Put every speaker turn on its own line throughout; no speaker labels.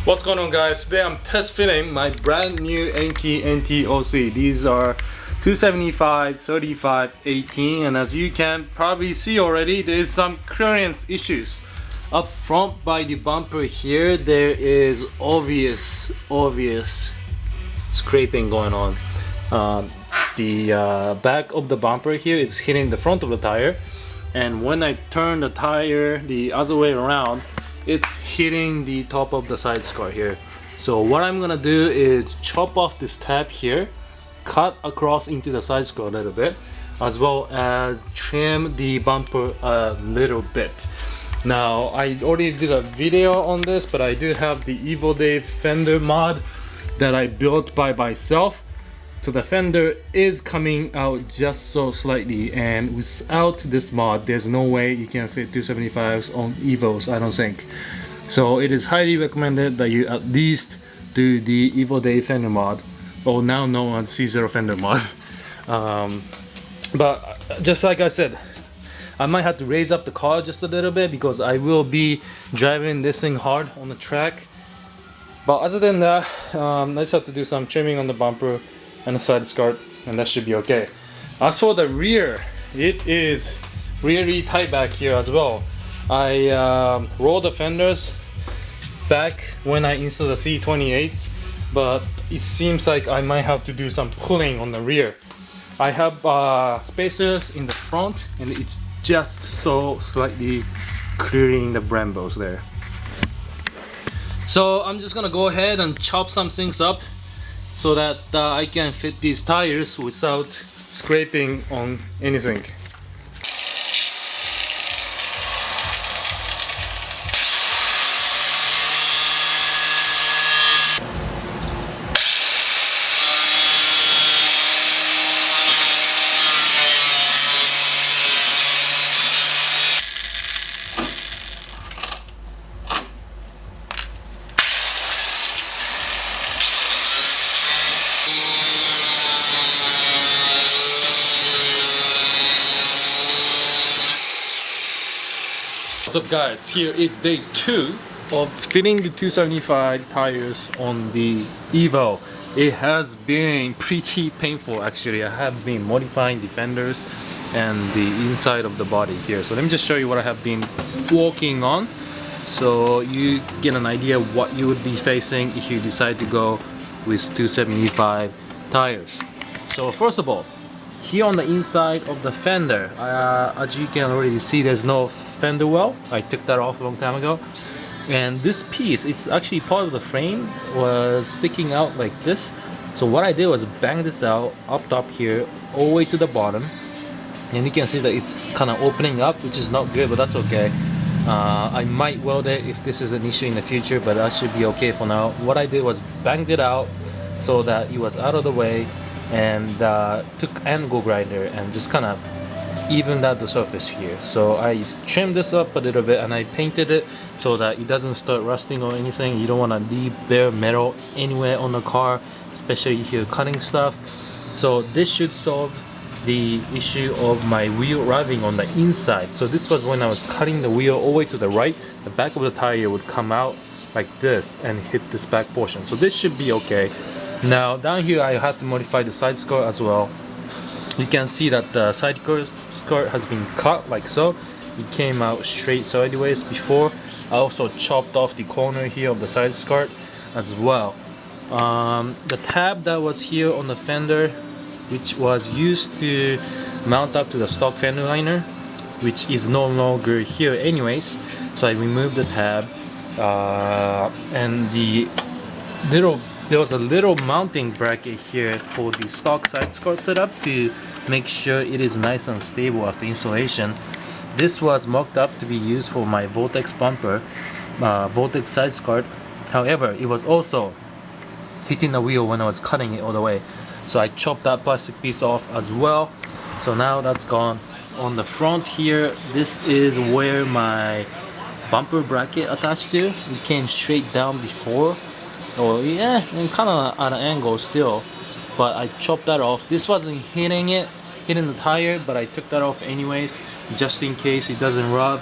What's going on, guys? Today I'm test fitting my brand new Enki NTOC. These are 275, 35, 18, and as you can probably see already, there is some clearance issues. Up front by the bumper here, there is obvious scraping going on. The back of the bumper here is hitting the front of the tire, and when I turn the tire the other way around, it's hitting the top of the side skirt here. So what I'm gonna do is chop off this tab here, cut across into the side skirt a little bit, as well as trim the bumper a little bit. Now I already did a video on this, but I do have the Evos fender mod that I built by myself. So the fender is coming out just so slightly, and without this mod there's no way you can fit 275s on Evos, I don't think. So it is highly recommended that you at least do the Evos fender mod, or now known as C0 fender mod. But just like I said, I might have to raise up the car just a little bit because I will be driving this thing hard on the track. But other than that, I just have to do some trimming on the bumper and the side skirt, and that should be okay. As for the rear, it is really tight back here as well. I rolled the fenders back when I installed the C28s, but it seems like I might have to do some pulling on the rear. I have spacers in the front, and it's just so slightly clearing the Brembos there. So I'm just gonna go ahead and chop some things up so that I can fit these tires without scraping on anything. What's up, guys? Here is day 2 of fitting the 275 tires on the Evo. It has been pretty painful actually. I have been modifying the fenders and the inside of the body here. So let me just show you what I have been working on, so you get an idea of what you would be facing if you decide to go with 275 tires. So first of all, here on the inside of the fender, as you can already see, there's no fender well. I took that off a long time ago, and this piece, it's actually part of the frame, was sticking out like this. So what I did was bang this out up top here all the way to the bottom, and you can see that it's kind of opening up, which is not good, but that's okay. I might weld it if this is an issue in the future, but that should be okay for now. What I did was banged it out so that it was out of the way, and took angle grinder and just kind of evened out the surface here. So I trimmed this up a little bit and I painted it so that it doesn't start rusting or anything. You don't want to leave bare metal anywhere on the car, especially if you're cutting stuff. So this should solve the issue of my wheel rubbing on the inside. So this was when I was cutting the wheel all the way to the right, the back of the tire would come out like this and hit this back portion. So this should be okay. Now down here I had to modify the side skirt as well. You can see that the side skirt has been cut like so. It came out straight sideways before. I also chopped off the corner here of the side skirt as well. The tab that was here on the fender, which was used to mount up to the stock fender liner, which is no longer here anyways, so I removed the tab, and there was a little mounting bracket here for the stock side skirt setup to make sure it is nice and stable after installation. This was mocked up to be used for my Voltex bumper, Voltex side skirt. However, it was also hitting the wheel when I was cutting it all the way. So I chopped that plastic piece off as well. So now that's gone. On the front here, this is where my bumper bracket attached to. It came straight down before. Oh yeah, and kind of at an angle still, but I chopped that off. This wasn't hitting the tire, but I took that off anyways, just in case it doesn't rub.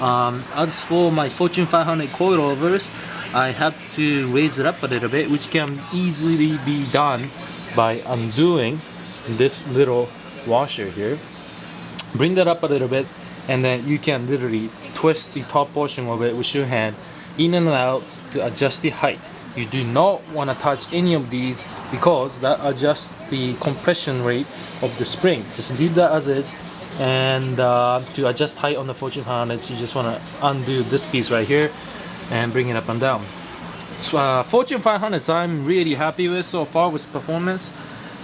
As for my Fortune 500 coilovers, I had to raise it up a little bit, which can easily be done by undoing this little washer here. Bring that up a little bit, and then you can literally twist the top portion of it with your hand in and out to adjust the height. You do not want to touch any of these because that adjusts the compression rate of the spring. Just leave that as is. And to adjust height on the Fortune 500s, you just want to undo this piece right here and bring it up and down. Fortune 500s I'm really happy with so far with performance.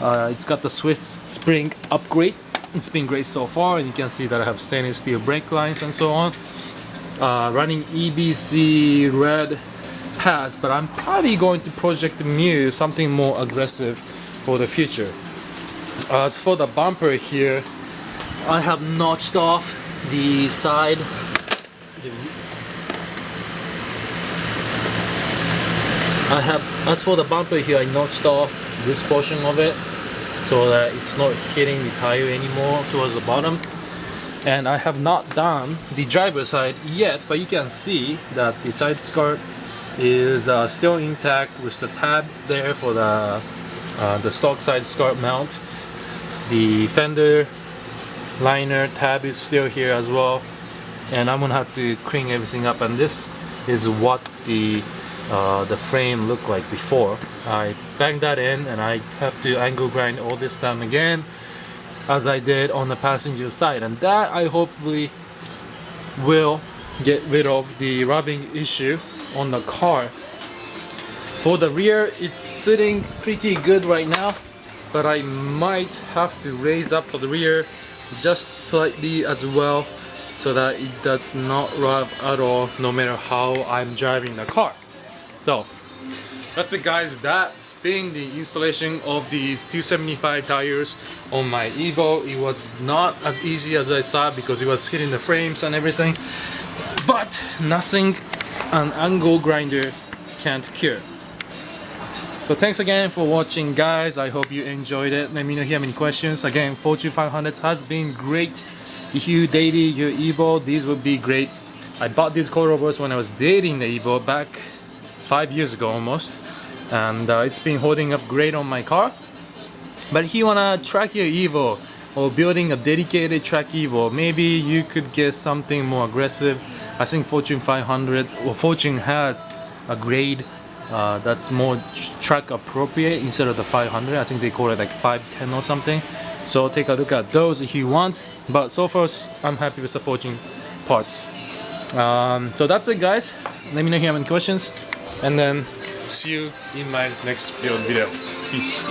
It's got the Swift spring upgrade. It's been great so far, and you can see that I have stainless steel brake lines and so on. Running EBC red pads, but I'm probably going to Project Mu something more aggressive for the future. As for the bumper here, I have notched off the side. As for the bumper here, I notched off this portion of it so that it's not hitting the tire anymore towards the bottom. And I have not done the driver's side yet, but you can see that the side skirt is still intact with the tab there for the stock side skirt mount. The fender liner tab is still here as well, and I'm gonna have to clean everything up. And this is what the frame looked like before. I banged that in, and I have to angle grind all this down again as I did on the passenger side, and that I hopefully will get rid of the rubbing issue on the car. For the rear, it's sitting pretty good right now, but I might have to raise up for the rear just slightly as well so that it does not rub at all no matter how I'm driving the car. So that's it guys, that's been the installation of these 275 tires on my Evo. It was not as easy as I thought because it was hitting the frames and everything, but nothing an angle grinder can't cure. So thanks again for watching guys, I hope you enjoyed it. Let me know if you have any questions. Again, Fortune 500 has been great. If you dated your Evo, these would be great. I bought these coilovers when I was dating the Evo back 5 years ago almost, and it's been holding up great on my car. But if you wanna track your Evo or building a dedicated track Evo, maybe you could get something more aggressive. I think Fortune 500 or Fortune has a grade that's more track appropriate instead of the 500. I think they call it like 510 or something. So take a look at those if you want. But so far I'm happy with the Fortune parts. So that's it guys. Let me know if you have any questions, and then see you in my next build video. Peace.